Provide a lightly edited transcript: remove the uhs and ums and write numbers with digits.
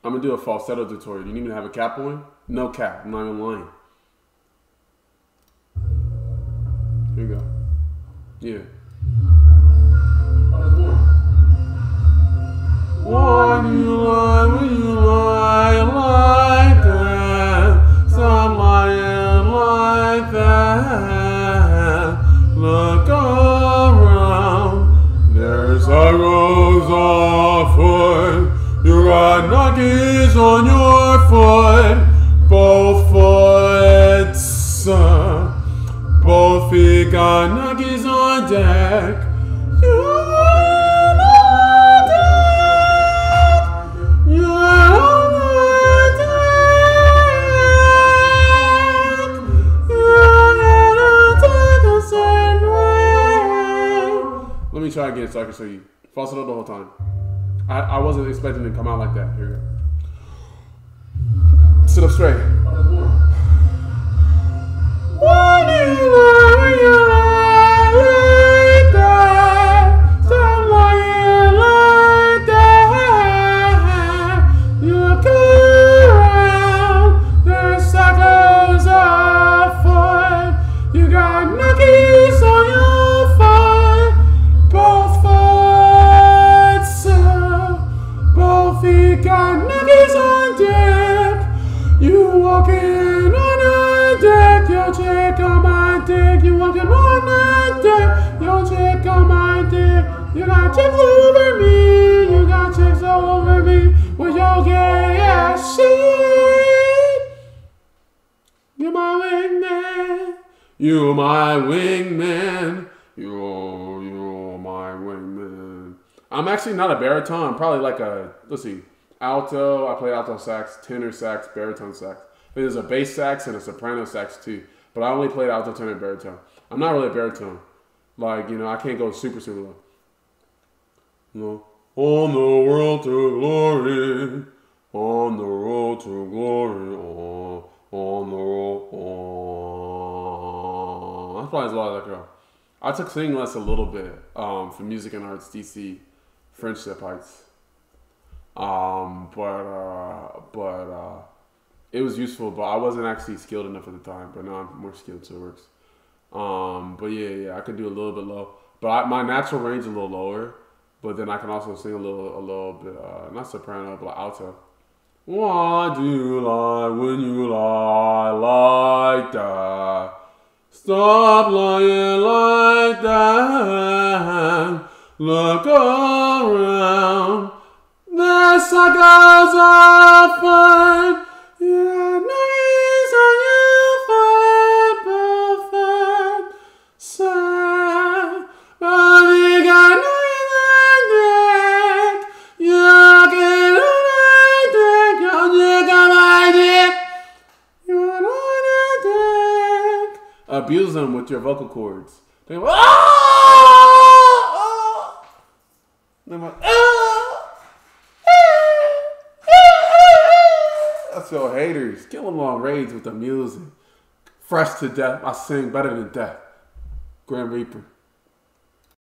I'm gonna do a falsetto tutorial. You need me to have a cap on? No cap. I'm not even lying. Here you go. Yeah. Why do you lie when you lie like that? Stop lying like that. Look around. There's a rose afoot. You got nuggies on your foot. Both foots. Both feet got nuggies on deck. Let me try again so I can show you. Falsetto the whole time. I wasn't expecting it to come out like that. Here we go. Sit up straight. Why do you lie when you lie like that? Stop lying like that. You look around, there's suckers afoot. You got nuggies on your foot. Both foots, both feet got nuggies on deck. You walking on a deck, yo chick on my dick. You walking on a deck, yo chick on my dick. You got chicks all over me, you got chicks all over me. With your gay ass shit. You're my wingman. You're my wingman. You're my wingman. I'm actually not a baritone. I'm probably like a, let's see, alto. I play alto sax, tenor sax, baritone sax. There's a bass sax and a soprano sax too. But I only played alto, tenor, and baritone. I'm not really a baritone. Like, you know, I can't go super, super low. No. On the road to glory. On the road to glory. On the road. That's probably as loud as I go. I took singing lessons a little bit from Music and Arts DC, Friendship Heights. But it was useful, but I wasn't actually skilled enough at the time. But now I'm more skilled, so it works. But yeah, I could do a little bit low. But my natural range is a little lower. But then I can also sing a little bit, not soprano, but alto. Why do you lie when you lie like that? Stop lying like that. Look around. There's suckers afoot. Yeah, nuggies on your foot, perfect. So, but you got nuggies on deck. You're getting on deck. You're on my dick. You're on deck. Abuse them with your vocal cords. They go, ah! They're like, ah! That's your haters. Kill them on raids with the music. Fresh to death. I sing better than death. Grand Reaper.